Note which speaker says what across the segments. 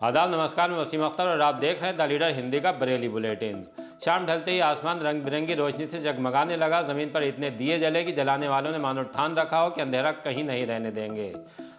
Speaker 1: आदाब नमस्कार, मैं वसीम अख्तर और आप देख रहे हैं द लीडर हिंदी का बरेली बुलेटिन। शाम ढलते ही आसमान रंग बिरंगी रोशनी से जगमगाने लगा। जमीन पर इतने दिए जले कि जलाने वालों ने मानो ठान रखा हो कि अंधेरा कहीं नहीं रहने देंगे।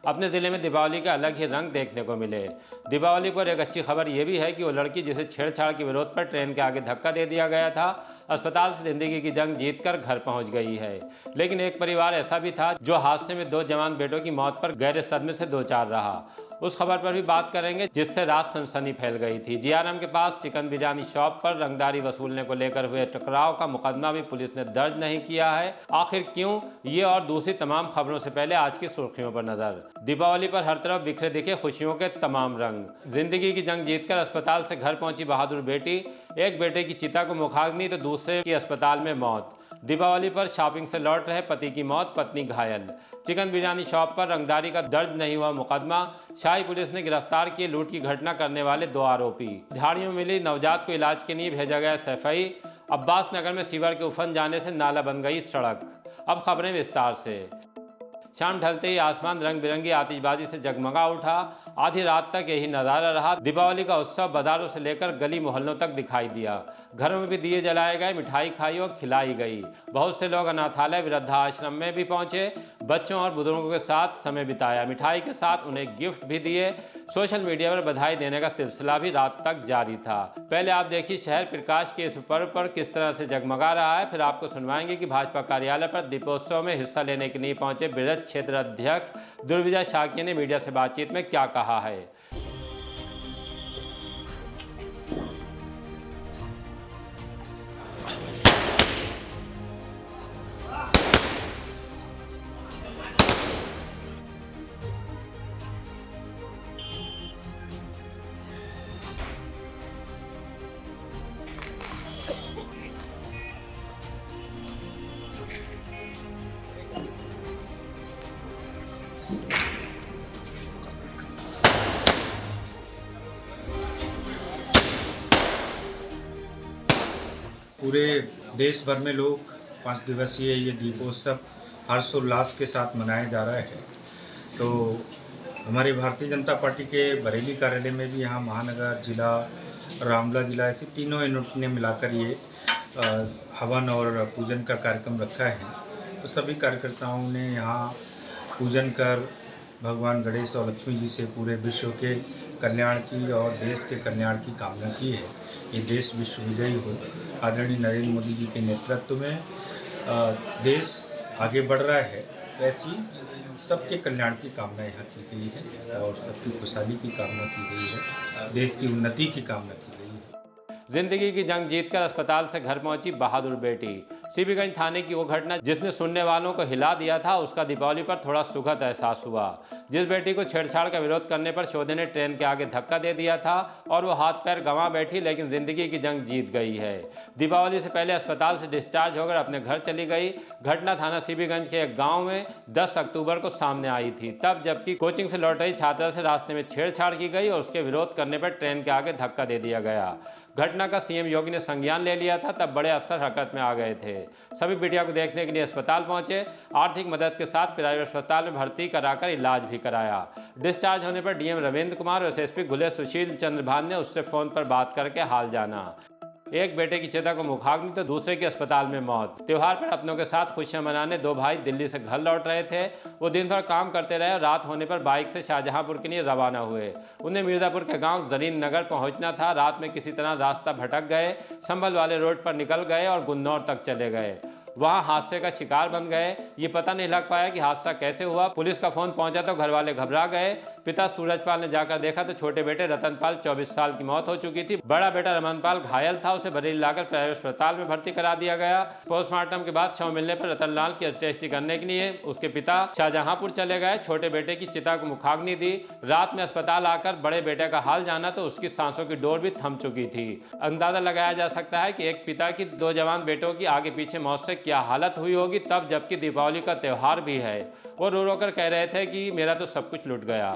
Speaker 1: अपने ज़िले में दीपावली के अलग ही रंग देखने को मिले। दीपावली पर एक अच्छी खबर यह भी है कि वो लड़की जिसे छेड़छाड़ के विरोध पर ट्रेन के आगे धक्का दे दिया गया था, अस्पताल से जिंदगी की जंग जीतकर घर पहुंच गई है। लेकिन एक परिवार ऐसा भी था जो हादसे में दो जवान बेटों की मौत पर गहरे सदमे से दो चार रहा। उस खबर पर भी बात करेंगे जिससे रात सनसनी फैल गई थी। जीआरएम के पास चिकन बिरयानी शॉप पर रंगदारी वसूलने को लेकर हुए टकराव का मुकदमा भी पुलिस ने दर्ज नहीं किया है। आखिर क्यों, ये और दूसरी तमाम खबरों से पहले आज की सुर्खियों पर नजर। दीपावली पर हर तरफ बिखरे दिखे खुशियों के तमाम रंग। जिंदगी की जंग जीतकर अस्पताल से घर पहुंची बहादुर बेटी, एक बेटे की चिता को मुखाग्नि तो दूसरे की अस्पताल में मौत। दीपावली पर शॉपिंग से लौट रहे पति की मौत, पत्नी घायल। चिकन बिरयानी शॉप पर रंगदारी का दर्ज नहीं हुआ मुकदमा। शाही पुलिस ने गिरफ्तार किए लूट की घटना करने वाले दो आरोपी। झाड़ियों में मिली नवजात को इलाज के लिए भेजा गया सफाई। अब्बास नगर में सीवर के उफन जाने से नाला बन गई सड़क। अब खबरें विस्तार से। शाम ढलते ही आसमान रंग बिरंगी आतिशबाजी से जगमगा उठा। आधी रात तक यही नज़ारा रहा। दीपावली का उत्सव बाजारों से लेकर गली मोहल्लों तक दिखाई दिया। घरों में भी दिए जलाए गए, मिठाई खाई और खिलाई गई। बहुत से लोग अनाथालय, वृद्धाश्रम में भी पहुंचे, बच्चों और बुजुर्गों के साथ समय बिताया। मिठाई के साथ उन्हें गिफ्ट भी दिए। सोशल मीडिया पर बधाई देने का सिलसिला भी रात तक जारी था। पहले आप देखिए शहर प्रकाश के इस पर्व पर किस तरह से जगमगा रहा है, फिर आपको सुनवाएंगे कि भाजपा कार्यालय पर दीपोत्सव में हिस्सा लेने के लिए पहुंचे बृहद क्षेत्र अध्यक्ष दुर्विजय शाक्य ने मीडिया से बातचीत में क्या कहा है।
Speaker 2: पूरे देश भर में लोग 5 दिवसीय ये दीपोत्सव हर्षोल्लास के साथ मनाया जा रहा है। तो हमारी भारतीय जनता पार्टी के बरेली कार्यालय में भी यहाँ महानगर जिला, रामला जिला, ऐसे तीनों यूनिट ने मिलाकर ये हवन और पूजन का कार्यक्रम रखा है। तो सभी कार्यकर्ताओं ने यहाँ पूजन कर भगवान गणेश और लक्ष्मी जी से पूरे विश्व के कल्याण की और देश के कल्याण की कामना की है। ये देश विश्व विजयी हो। आदरणीय नरेंद्र मोदी जी के नेतृत्व में देश आगे बढ़ रहा है। वैसी सबके कल्याण की कामना यहाँ की गई है और सबकी खुशहाली की कामना की गई है, देश की उन्नति की कामना की गई है।
Speaker 1: जिंदगी की जंग जीतकर अस्पताल से घर पहुंची बहादुर बेटी। सीबीगंज थाने की वो घटना जिसने सुनने वालों को हिला दिया था, उसका दीपावली पर थोड़ा सुखद एहसास हुआ। जिस बेटी को छेड़छाड़ का विरोध करने पर शोधे ने ट्रेन के आगे धक्का दे दिया था और वो हाथ पैर गंवा बैठी, लेकिन जिंदगी की जंग जीत गई है। दीपावली से पहले अस्पताल से डिस्चार्ज होकर अपने घर चली गई। घटना थाना सीबीगंज के एक गाँव में 10 अक्टूबर को सामने आई थी। तब जबकि कोचिंग से लौट रही छात्रा से रास्ते में छेड़छाड़ की गई और उसके विरोध करने पर ट्रेन के आगे धक्का दे दिया गया। घटना का सीएम योगी ने संज्ञान ले लिया था। तब बड़े अफसर हरकत में आ गए थे। सभी बिटिया को देखने के लिए अस्पताल पहुंचे। आर्थिक मदद के साथ प्राइवेट अस्पताल में भर्ती कराकर इलाज भी कराया। डिस्चार्ज होने पर डीएम रविंद्र कुमार और एसएसपी घुले सुशील चंद्र भान ने उससे फोन पर बात करके हाल जाना। एक बेटे की चिता को मुखाग्नि तो दूसरे की अस्पताल में मौत। त्योहार पर अपनों के साथ खुशियां मनाने दो भाई दिल्ली से घर लौट रहे थे। वो दिन भर काम करते रहे और रात होने पर बाइक से शाहजहांपुर के लिए रवाना हुए। उन्हें मिर्जापुर के गांव जरीन नगर पहुंचना था। रात में किसी तरह रास्ता भटक गए, संभल वाले रोड पर निकल गए और गुन्नौर तक चले गए। वहां हादसे का शिकार बन गए। ये पता नहीं लग पाया कि हादसा कैसे हुआ। पुलिस का फोन पहुंचा तो घर वाले घबरा गए। पिता सूरजपाल ने जाकर देखा तो छोटे बेटे रतनपाल 24 साल की मौत हो चुकी थी। बड़ा बेटा रमनपाल घायल था, उसे बरेली लाकर प्राइवेट अस्पताल में भर्ती करा दिया गया। पोस्टमार्टम के बाद शव मिलने पर रतनलाल की अंत्येष्टि करने के लिए उसके पिता शाहजहांपुर चले गए। छोटे बेटे की चिता को मुखाग्नि दी। रात में अस्पताल आकर बड़े बेटे का हाल जाना तो उसकी सांसों की डोर भी थम चुकी थी। अंदाजा लगाया जा सकता है कि एक पिता की दो जवान बेटों की आगे पीछे मौत से क्या हालत हुई होगी तब, जबकि दीपावली का त्यौहार भी है। वो रो रो कर कह रहे थे कि मेरा तो सब कुछ लुट गया।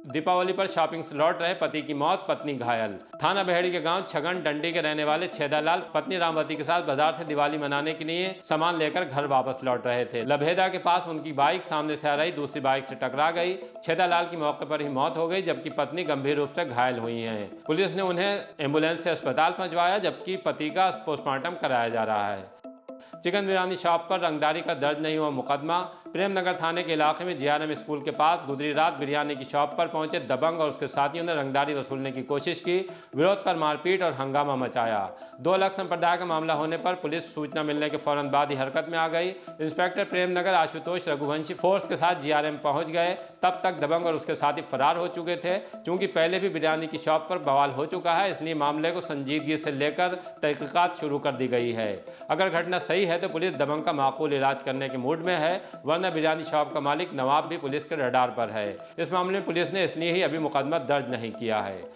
Speaker 1: दीपावली पर शॉपिंग से लौट रहे पति की मौत, पत्नी घायल। थाना बहेड़ी के गांव छगन डंडी के रहने वाले छेदालाल पत्नी रामवती के साथ बाजार से दिवाली मनाने के लिए सामान लेकर घर वापस लौट रहे थे। लभेदा के पास उनकी बाइक सामने से आ रही दूसरी बाइक से टकरा गई। छेदालाल की मौके पर ही मौत हो गई, जबकि पत्नी गंभीर रूप से घायल हुई है। पुलिस ने उन्हें एम्बुलेंस से अस्पताल पहुंचवाया, जबकि पति का पोस्टमार्टम कराया जा रहा है। चिकन बिरयानी शॉप पर रंगदारी का दर्ज नहीं हुआ मुकदमा। प्रेमनगर थाने के इलाके में जीआरएम स्कूल के पास गुजरी रात बिरयानी की शॉप पर पहुंचे दबंग और उसके साथियों ने रंगदारी वसूलने की कोशिश की। विरोध पर मारपीट और हंगामा मचाया। 2 अलग संप्रदाय का मामला होने पर पुलिस सूचना मिलने के फौरन बाद ही हरकत में आ गई। इंस्पेक्टर प्रेमनगर आशुतोष रघुवंशी फोर्स के साथ जीआरएम पहुंच गए। तब तक दबंग और उसके साथी फरार हो चुके थे। चूंकि पहले भी बिरयानी की शॉप पर बवाल हो चुका है, इसलिए मामले को संजीदगी से लेकर तहकीकात शुरू कर दी गई है। अगर घटना सही है तो पुलिस दबंग का माकूल इलाज करने के मूड में है, वरना बिरयानी शॉप का मालिक नवाब भी पुलिस के रडार पर है। इस मामले में पुलिस ने इसलिए ही अभी मुकदमा दर्ज नहीं किया है।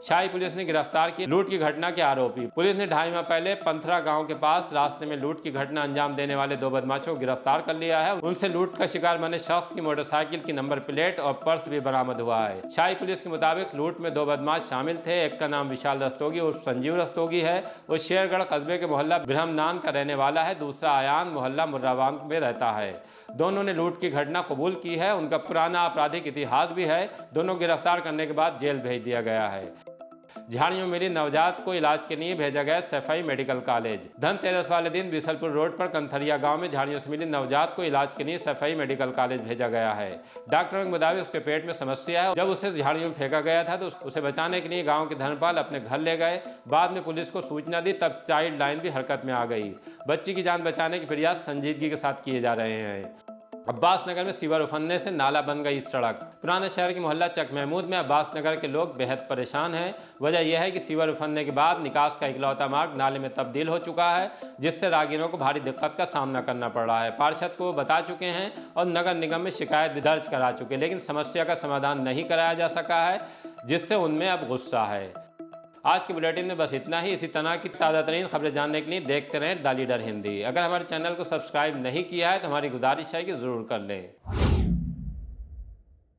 Speaker 1: शाही पुलिस ने गिरफ्तार किए लूट की घटना के आरोपी। पुलिस ने 2.5 माह पहले पंथरा गांव के पास रास्ते में लूट की घटना अंजाम देने वाले 2 बदमाशों को गिरफ्तार कर लिया है। उनसे लूट का शिकार बने शख्स की मोटरसाइकिल की नंबर प्लेट और पर्स भी बरामद हुआ है। शाही पुलिस के मुताबिक लूट में 2 बदमाश शामिल थे। एक का नाम विशाल रस्तोगी उर्फ संजीव रस्तोगी है। वो शेरगढ़ कस्बे के मोहल्ला ब्रह्मनान का रहने वाला है। दूसरा आयान मोहल्ला मुर्रावान में रहता है। दोनों ने लूट की घटना कबूल की है। उनका पुराना आपराधिक इतिहास भी है। दोनों गिरफ्तार करने के बाद जेल भेज दिया गया है। झाड़ियों में मिली नवजात को इलाज के लिए भेजा गया सफाई मेडिकल कॉलेज। धनतेरस वाले दिन बिसलपुर रोड पर कंथरिया गांव में झाड़ियों से मिली नवजात को इलाज के लिए सफाई मेडिकल कॉलेज भेजा गया है। डॉक्टरों के मुताबिक उसके पेट में समस्या है। जब उसे झाड़ियों में फेंका गया था तो उसे बचाने के लिए गाँव के धर्मपाल अपने घर ले गए। बाद में पुलिस को सूचना दी, तब चाइल्ड लाइन भी हरकत में आ गई। बच्ची की जान बचाने के प्रयास संजीदगी के साथ किए जा रहे हैं। अब्बास नगर में सीवर उफनने से नाला बन गई सड़क। पुराने शहर के मोहल्ला चक महमूद में अब्बास नगर के लोग बेहद परेशान हैं। वजह यह है कि सीवर उफनने के बाद निकास का इकलौता मार्ग नाले में तब्दील हो चुका है, जिससे राहगीरों को भारी दिक्कत का सामना करना पड़ रहा है। पार्षद को बता चुके हैं और नगर निगम में शिकायत भी दर्ज करा चुके, लेकिन समस्या का समाधान नहीं कराया जा सका है, जिससे उनमें अब गुस्सा है। आज के बुलेटिन में बस इतना ही। इसी तरह की ताज़ा तरीन खबरें जानने के लिए देखते रहें द लीडर हिंदी। अगर हमारे चैनल को सब्सक्राइब नहीं किया है तो हमारी गुजारिश है कि ज़रूर कर लें।